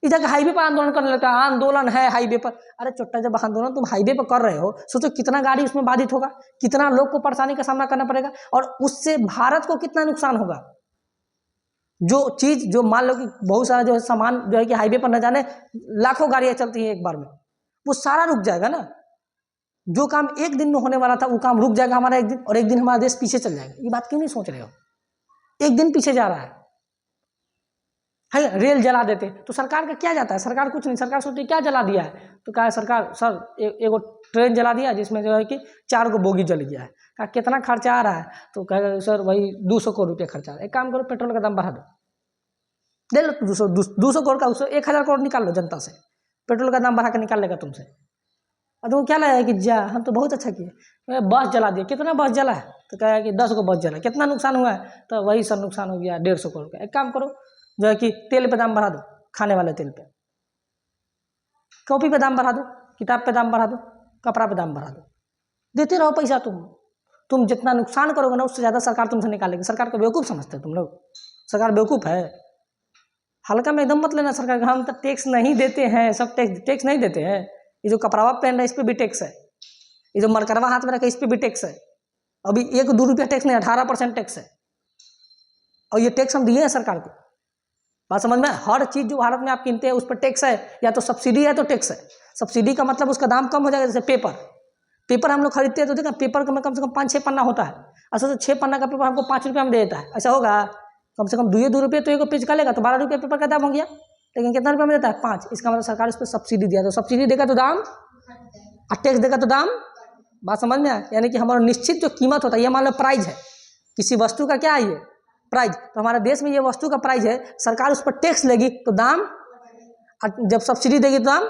इधर हाईवे पर आंदोलन करने लगता है, आंदोलन है हाईवे पर। अरे चोट्टा, जब आंदोलन तुम हाईवे पर कर रहे हो, सोचो कितना गाड़ी उसमें बाधित होगा, कितना लोग को परेशानी का सामना करना पड़ेगा, और उससे भारत को कितना नुकसान होगा। जो चीज, जो मान लो कि बहुत सारा जो है सामान जो है कि हाईवे पर न जाने लाखों गाड़ियां चलती हैं एक बार में, वो सारा रुक जाएगा ना। जो काम एक दिन में होने वाला था वो काम रुक जाएगा हमारा एक दिन, और एक दिन हमारा देश पीछे चल जाएगा। ये बात क्यों नहीं सोच रहे हो? एक दिन पीछे जा रहा है। रेल जला देते तो सरकार का क्या जाता है? सरकार कुछ नहीं, सरकार सोचती क्या जला दिया है, तो कहा सरकार सर एगो ट्रेन जला दिया जिसमें जो है कि 4 गो बोगी जल गया है। कहा कितना खर्चा आ रहा है? तो कहेगा सर वही 200 करोड़ रुपया खर्चा आ रहा है। एक काम करो, पेट्रोल का दाम बढ़ा दो, दे लो 200 करोड़ का, उससे 1000 करोड़ निकाल लो जनता से, पेट्रोल का दाम बढ़ा के निकाल लेगा तुमसे। और तुमको क्या लगा कि जा हम तो बहुत अच्छा किए, बस जला दिया। कितना बस जला है? तो कहेगा कि 10 गो बस जला। कितना नुकसान हुआ है? तो वही सर नुकसान हो गया 150 करोड़ का। एक काम करो, जो है कि तेल पे दाम बढ़ा दो, खाने वाले तेल पे, कॉपी पे दाम बढ़ा दो, किताब पे दाम बढ़ा दो, कपड़ा पे दाम बढ़ा दो, देते रहो पैसा। तुम जितना नुकसान करोगे ना उससे ज़्यादा सरकार तुमसे निकालेगी। सरकार को बेवकूफ़ समझते हो तुम लोग? सरकार बेवकूफ़ है? हल्का में एकदम मत लेना सरकार का। हम तो टैक्स नहीं देते हैं, सब टैक्स नहीं देते हैं। ये जो कपड़ावा पहन रहा है इस पर भी टैक्स है, ये जो मरकरवा हाथ में रखा है इस पर भी टैक्स है। अभी 1-2 रुपया टैक्स नहीं, 18% टैक्स है, और ये टैक्स हम दिए हैं सरकार को। बात समझ में? हर चीज़ जो भारत में आप किनते हैं उस पर टैक्स है, या तो सब्सिडी है तो टैक्स है। सब्सिडी का मतलब उसका दाम कम हो जाएगा। जैसे पेपर हम लोग खरीदते हैं तो देखा पेपर का कम से कम 5-6 पन्ना होता है, अच्छा तो 6 पन्ना का पेपर हमको 5 रुपये में दे देता है। ऐसा होगा? कम से कम 2 रुपये तो एक पेज का लेगा तो 12 रुपये पेपर का दाम हो गया, लेकिन कितना रुपये में देता है? 5। इसका मतलब सरकार इस पर सब्सिडी दिया, तो सब्सिडी देगा तो दाम, और टैक्स देगा तो दाम। बात समझ में आया? यानी कि हमारा निश्चित जो कीमत होता है, ये मान लो प्राइस है किसी वस्तु का, क्या है ये प्राइस, तो हमारे देश में ये वस्तु का प्राइस है, सरकार उस पर टैक्स लेगी तो दाम, जब सब्सिडी देगी तो दाम,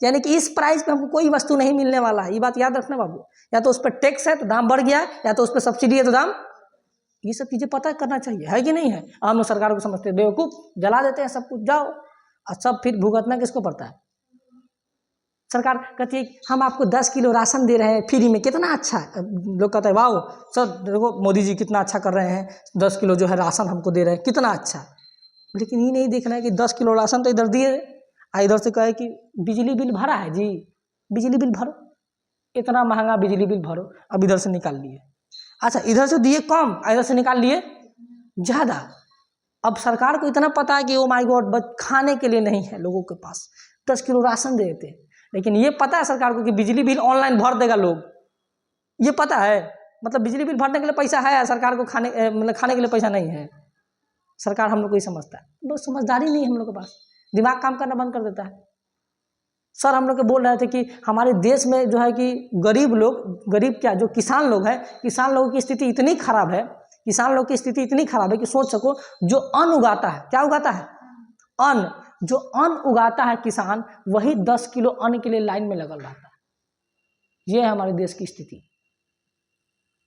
यानी कि इस प्राइस पे हमको कोई वस्तु नहीं मिलने वाला है। ये बात याद रखना बाबू, या तो उस पर टैक्स है तो दाम बढ़ गया है, या तो उस पर सब्सिडी है तो दाम, ये सब चीज़ें पता करना चाहिए, है कि नहीं है। हम लोग सरकार को समझते हैं बेवकूफ़, जला देते हैं सब कुछ, जाओ, और सब फिर भुगतना किसको पड़ता है। सरकार कहती है हम आपको 10 किलो राशन दे रहे हैं फ्री में, कितना अच्छा है। लोग कहते हैं वाह सर देखो मोदी जी कितना अच्छा कर रहे हैं, 10 किलो जो है राशन हमको दे रहे हैं, कितना अच्छा। लेकिन ये नहीं देखना है कि 10 किलो राशन तो इधर दिए, इधर से कहे कि बिजली बिल भरा है जी, बिजली बिल भरो, इतना महंगा बिजली बिल भरो, अब इधर से निकाल लिए, अच्छा इधर से दिए कम, इधर से निकाल लिए ज़्यादा। अब सरकार को इतना पता है कि ओ माय गॉड बस खाने के लिए नहीं है लोगों के पास, 10 किलो राशन दे देते, लेकिन ये पता है सरकार को कि बिजली बिल ऑनलाइन भर देगा लोग, ये पता है, मतलब बिजली बिल भरने के लिए पैसा है, सरकार को मतलब खाने के लिए पैसा नहीं है। सरकार हम लोग को ही समझता है, बस समझदारी नहीं है हम लोग के पास, दिमाग काम करना बंद कर देता है। सर हम लोग के बोल रहे थे कि हमारे देश में जो है कि गरीब लोग, गरीब क्या जो किसान लोग हैं, किसान लोगों की स्थिति इतनी खराब है, किसान लोगों की स्थिति इतनी खराब है कि सोच सको, जो अन्न उगाता है, क्या उगाता है, अन्न, जो अन्न उगाता है किसान, वही 10 किलो अन्न के लिए लाइन में लगल रहता है। ये है हमारे देश की स्थिति,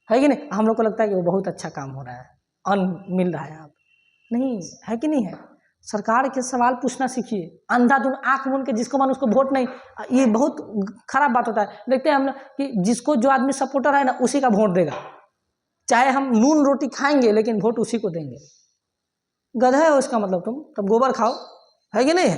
है कि नहीं। हम लोग को लगता है कि वो बहुत अच्छा काम हो रहा है, अन्न मिल रहा है, आप नहीं है कि नहीं है। सरकार के सवाल पूछना सीखिए, अंधाधुन आंख मूंद के जिसको मन उसको वोट नहीं, ये बहुत खराब बात होता है। देखते हैं हम कि जिसको जो आदमी सपोर्टर है ना उसी का वोट देगा, चाहे हम नून रोटी खाएंगे लेकिन वोट उसी को देंगे। गधा है उसका मतलब तुम, तब गोबर खाओ, है कि नहीं है।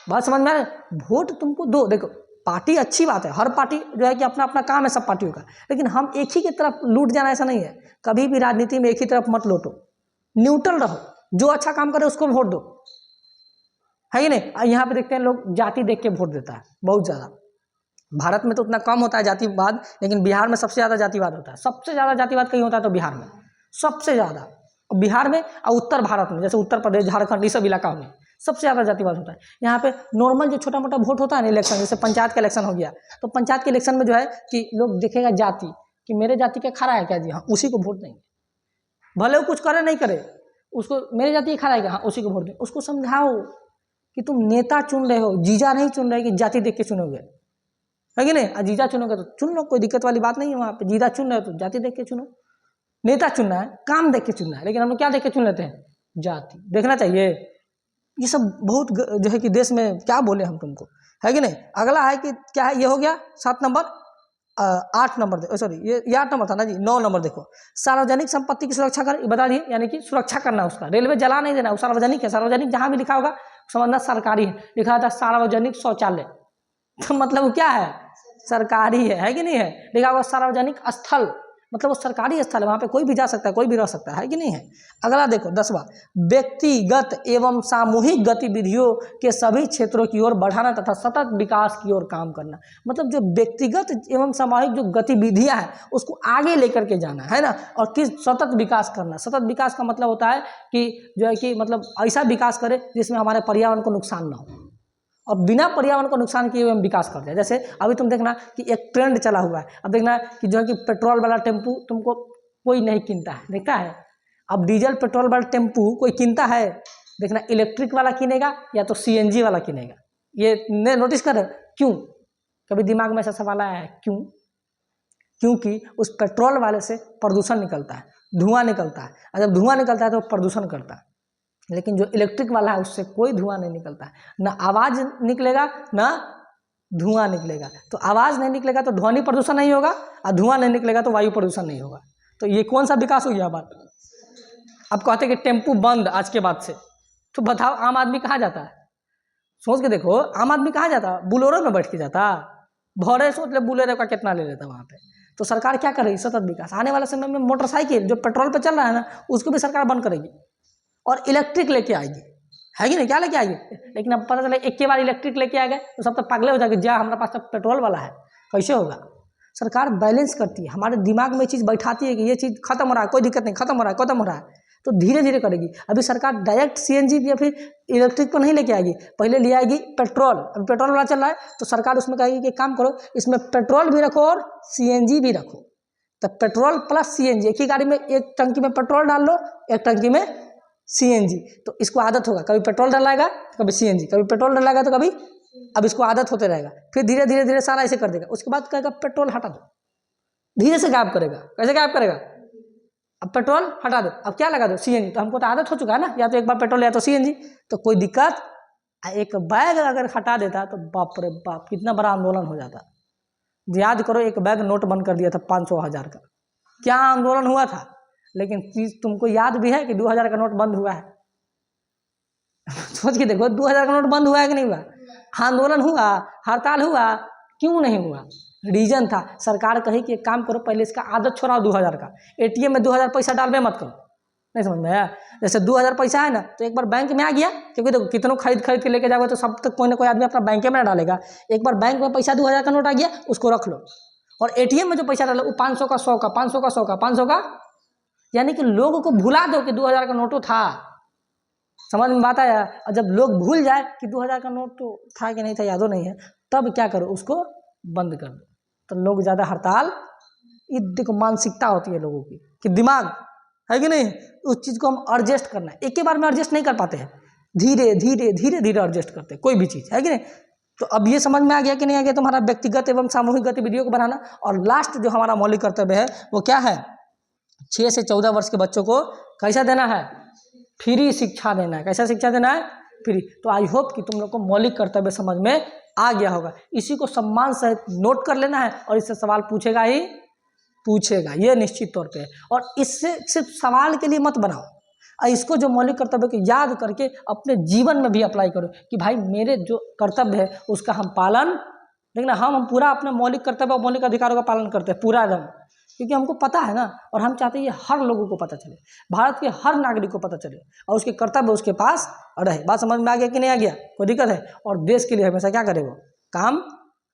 बात समझ में आ रहा है, वोट तुमको दो। देखो पार्टी अच्छी बात है, हर पार्टी जो है कि अपना अपना काम है सब पार्टियों का, लेकिन हम एक ही की तरफ लूट जाना ऐसा नहीं है। कभी भी राजनीति में एक ही तरफ मत लौटो, न्यूट्रल रहो, जो अच्छा काम करे उसको वोट दो, है कि नहीं। यहाँ पे देखते हैं लोग जाति देख के वोट देता है बहुत ज़्यादा, भारत में तो उतना कम होता है जातिवाद, लेकिन बिहार में सबसे ज़्यादा जातिवाद होता है। सबसे ज़्यादा जातिवाद कहीं होता है तो बिहार में, सबसे ज़्यादा बिहार में, और उत्तर भारत में जैसे उत्तर प्रदेश, झारखंड, ये सब इलाका में सबसे ज़्यादा जातिवाद होता है। यहाँ पे नॉर्मल जो छोटा मोटा वोट होता है ना, इलेक्शन, जैसे पंचायत का इलेक्शन हो गया, तो पंचायत के इलेक्शन में जो है कि लोग देखेगा जाति, कि मेरे जाति का खड़ा है क्या जी, हाँ उसी को वोट देंगे, भले वो कुछ करे नहीं करे, उसको मेरे जाति खड़ा है क्या, हाँ उसी को वोट देंगे। उसको समझाओ कि तुम नेता चुन रहे हो, जीजा नहीं चुन रहे कि जाति देख के चुनोगे, है कि नहीं। जीजा चुनोगे तो चुन लो, कोई दिक्कत वाली बात नहीं है। वहाँ पे जीजा चुन रहे हो तो जाति देख के चुनो, नेता चुनना है, काम देख के चुनना है, लेकिन हम लोग क्या देख के चुन लेते हैं, जाति देखना चाहिए। ये सब बहुत जो है कि देश में क्या बोले हम तुमको, है कि नहीं। अगला है कि क्या है, ये हो गया 7 नंबर, 8 नंबर, सॉरी ये 8 नंबर था ना जी, 9 नंबर देखो, सार्वजनिक संपत्ति की सुरक्षा कर, बता दिए, यानी कि सुरक्षा करना उसका, रेलवे जला नहीं देना, वो सार्वजनिक है। सार्वजनिक जहाँ भी लिखा होगा समझना सरकारी है, लिखा था सार्वजनिक शौचालय, तो मतलब वो क्या है, सरकारी है कि नहीं है। लिखा होगा सार्वजनिक स्थल, मतलब वो सरकारी स्थल है, वहाँ पे कोई भी जा सकता है, कोई भी रह सकता है कि नहीं है। अगला देखो 10वां, व्यक्तिगत एवं सामूहिक गतिविधियों के सभी क्षेत्रों की ओर बढ़ाना तथा सतत विकास की ओर काम करना। मतलब जो व्यक्तिगत एवं सामूहिक जो गतिविधियां हैं उसको आगे लेकर के जाना है ना, और किस सतत विकास करना। सतत विकास का मतलब होता है कि जो है कि मतलब ऐसा विकास करे जिसमें हमारे पर्यावरण को नुकसान ना हो, और बिना पर्यावरण को नुकसान किए हुए हम विकास करते हैं। जैसे अभी तुम देखना कि एक ट्रेंड चला हुआ है, अब देखना कि जो है कि पेट्रोल वाला टेम्पू तुमको कोई नहीं किनता है, देखता है। अब डीजल पेट्रोल वाला टेम्पू कोई किनता है, देखना इलेक्ट्रिक वाला किनेगा या तो सीएनजी वाला किनेगा। ये नोटिस कर, क्यों, कभी दिमाग में ऐसा सवाल आया है क्यों। क्योंकि उस पेट्रोल वाले से प्रदूषण निकलता है, धुआं निकलता है, और जब धुआं निकलता है तो प्रदूषण करता है। लेकिन जो इलेक्ट्रिक वाला है उससे कोई धुआं नहीं निकलता है, ना आवाज़ निकलेगा ना धुआं निकलेगा। तो आवाज़ नहीं निकलेगा तो ध्वनि प्रदूषण नहीं होगा, और धुआं नहीं निकलेगा तो वायु प्रदूषण नहीं होगा। तो ये कौन सा विकास हो गया बात। अब कहते हैं कि टेम्पू बंद आज के बाद से, तो बताओ आम आदमी कहाँ जाता है, सोच के देखो, आम आदमी कहाँ जाता, बुलेरो में बैठ के जाता, भरे सोच ले बुलेरो का कितना ले लेता वहाँ पे। तो सरकार क्या कर रही है, सतत विकास। आने वाले समय में मोटरसाइकिल जो पेट्रोल पे चल रहा है ना उसको भी सरकार बंद करेगी और इलेक्ट्रिक लेके आएगी, है कि नहीं, क्या लेके आएगी। लेकिन अब पता चला एक के बार इलेक्ट्रिक लेके आ गए तो सब तो पागले हो जाएंगे, जा हमारे पास तो पेट्रोल वाला है, कैसे होगा। सरकार बैलेंस करती है, हमारे दिमाग में चीज़ बैठाती है कि ये चीज़ खत्म हो रहा है, कोई दिक्कत नहीं, खत्म हो रहा है, खत्म हो रहा है, तो धीरे धीरे करेगी। अभी सरकार डायरेक्ट सीएनजी या फिर इलेक्ट्रिक पर नहीं लेके आएगी, पहले ले आएगी पेट्रोल। अभी पेट्रोल वाला चल रहा है तो सरकार उसमें कहेगी कि काम करो, इसमें पेट्रोल भी रखो और सीएनजी भी रखो, तो पेट्रोल प्लस सीएनजी, एक ही गाड़ी में एक टंकी में पेट्रोल डाल लो, एक टंकी में सीएनजी, तो इसको आदत होगा, कभी पेट्रोल डलाएगा कभी सीएनजी, कभी पेट्रोल डलाएगा तो कभी, अब इसको आदत होते रहेगा, फिर धीरे धीरे धीरे सारा ऐसे कर देगा, उसके बाद कहेगा पेट्रोल हटा दो, धीरे से गायब करेगा। कैसे गायब करेगा? अब पेट्रोल हटा दो, अब क्या लगा दो? सीएनजी। तो हमको तो आदत हो चुका है ना, या तो एक बार पेट्रोल या तो सीएनजी, तो कोई दिक्कत। एक बैग अगर हटा देता तो बाप रे बाप कितना बड़ा आंदोलन हो जाता। याद करो, एक बैग नोट बंद कर दिया था 500 1000 का, क्या आंदोलन हुआ था। लेकिन चीज तुमको याद भी है कि 2000 का नोट बंद हुआ है? सोच के देखो, 2000 का नोट बंद हुआ है कि नहीं हुआ? आंदोलन हुआ, हड़ताल हुआ, क्यों नहीं हुआ? रीजन था, सरकार कही कि एक काम करो, पहले इसका आदत छोड़ाओ 2000 का, एटीएम में 2000 पैसा डालबे मत करो। नहीं समझ में आया? जैसे 2000 पैसा है ना, तो एक बार बैंक में आ गया, क्योंकि देखो कितनों खरीद के लेके जाओगे तो सब तक कोई ना कोई आदमी अपना बैंक में डालेगा। एक बार बैंक में पैसा 2000 का नोट आ गया, उसको रख लो, और एटीएम में जो पैसा डालो वो 500 का 100 का 500 का 100 का 500 का, यानी कि लोगों को भुला दो कि 2000 का नोटो था। समझ में बात आया? और जब लोग भूल जाए कि 2000 का नोट तो था कि नहीं था, यादो नहीं है, तब क्या करो, उसको बंद कर दो। तो लोग ज़्यादा हड़ताल, ये देखो मानसिकता होती है लोगों की कि दिमाग है कि नहीं, उस चीज़ को हम एडजस्ट करना है, एक ही बार में एडजस्ट नहीं कर पाते हैं, धीरे धीरे धीरे धीरे एडजस्ट करते हैं कोई भी चीज़, है कि नहीं। तो अब ये समझ में आ गया कि नहीं आ गया तुम्हारा व्यक्तिगत एवं सामूहिक गतिविधियों को बढ़ाना। और लास्ट जो हमारा मौलिक कर्तव्य है वो क्या है? 6 से 14 वर्ष के बच्चों को कैसा देना है? फ्री शिक्षा देना है। कैसा शिक्षा देना है? फ्री। तो आई होप कि तुम लोग को मौलिक कर्तव्य समझ में आ गया होगा। इसी को सम्मान से नोट कर लेना है, और इससे सवाल पूछेगा ही पूछेगा, ये निश्चित तौर पे। और इससे सिर्फ सवाल के लिए मत बनाओ, और इसको जो मौलिक कर्तव्य को याद करके अपने जीवन में भी अप्लाई करो कि भाई मेरे जो कर्तव्य है उसका हम पालन, लेकिन हम पूरा अपने मौलिक कर्तव्य और मौलिक अधिकारों का पालन करते हैं पूरा एकदम, क्योंकि हमको पता है ना, और हम चाहते हैं ये हर लोगों को पता चले, भारत के हर नागरिक को पता चले, और उसके कर्तव्य उसके पास रहे। बात समझ में आ गया कि नहीं आ गया? कोई दिक्कत है? और देश के लिए हमेशा क्या करे, वो काम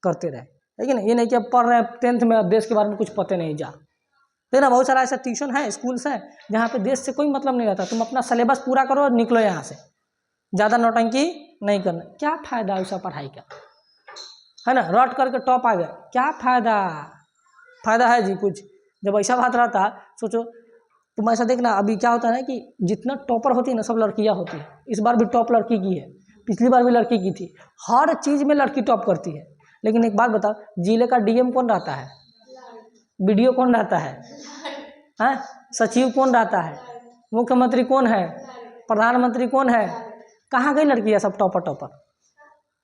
करते रहे, लेकिन ये नहीं कि अब पढ़ रहे हैं 10th में, अब देश के बारे में कुछ पता नहीं जा। देखना बहुत सारा ऐसा ट्यूशन है, स्कूल्स हैं जहाँ पे देश से कोई मतलब नहीं रहता। तुम अपना सिलेबस पूरा करो और निकलो यहाँ से, ज़्यादा नौटंकी नहीं करना। क्या फ़ायदा है उसका पढ़ाई का, है ना? रट करके टॉप आ गया, क्या फ़ायदा? फ़ायदा है जी कुछ? जब ऐसा बात रहता, सोचो तुम ऐसा देखना, अभी क्या होता है ना कि जितना टॉपर होती है ना, सब लड़कियाँ होती है। इस बार भी टॉप लड़की की है, पिछली बार भी लड़की की थी, हर चीज़ में लड़की टॉप करती है। लेकिन एक बात बताओ, जिले का डीएम कौन रहता है? बीडीओ कौन रहता है? हैं? सचिव कौन रहता है? मुख्यमंत्री कौन है? प्रधानमंत्री कौन है? कहाँ गई लड़कियाँ सब टॉपर?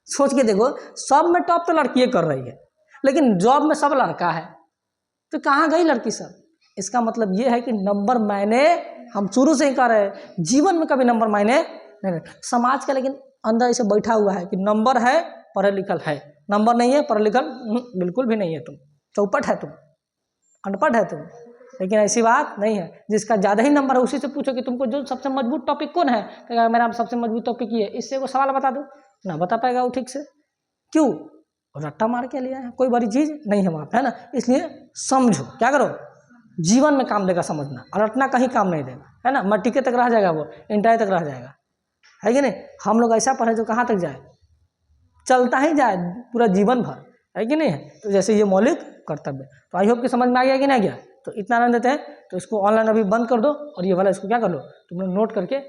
सोच के देखो, सब में टॉप तो लड़कियाँ कर रही है, लेकिन जॉब में सब लड़का है, तो कहाँ गई लड़की सब? इसका मतलब ये है कि नंबर मायने हम शुरू से ही कर रहे हैं, जीवन में कभी नंबर मायने नहीं। समाज का लेकिन अंदर ऐसे बैठा हुआ है कि नंबर है, पढ़े लिखल है, नंबर नहीं है, पढ़े लिखल बिल्कुल भी नहीं है, तुम चौपट है, तुम अनपढ़ है तुम। लेकिन ऐसी बात नहीं है, जिसका ज़्यादा ही नंबर है उसी से पूछो कि तुमको जो सबसे मजबूत टॉपिक कौन है, कहेगा मेरा सबसे मजबूत टॉपिक ये है, इससे वो सवाल बता दो ना, बता पाएगा वो ठीक से। क्यों? रट्टा मार के लिया है, कोई बड़ी चीज़ नहीं है वहाँ पे, है ना। इसलिए समझो, क्या करो, जीवन में काम देगा समझना, और रटना कहीं काम नहीं देगा, है ना। मट्टिके तक रह जाएगा, वो इंटाई तक रह जाएगा, है कि नहीं। हम लोग ऐसा पढ़े जो कहाँ तक जाए, चलता ही जाए पूरा जीवन भर, है कि नहीं है। तो जैसे ये मौलिक कर्तव्य, तो आई होप कि समझ में आ गया कि नहीं गया। तो इतना आनंद देते हैं, तो इसको ऑनलाइन अभी बंद कर दो, और ये वाला इसको क्या कर लो, तुम लोग नोट करके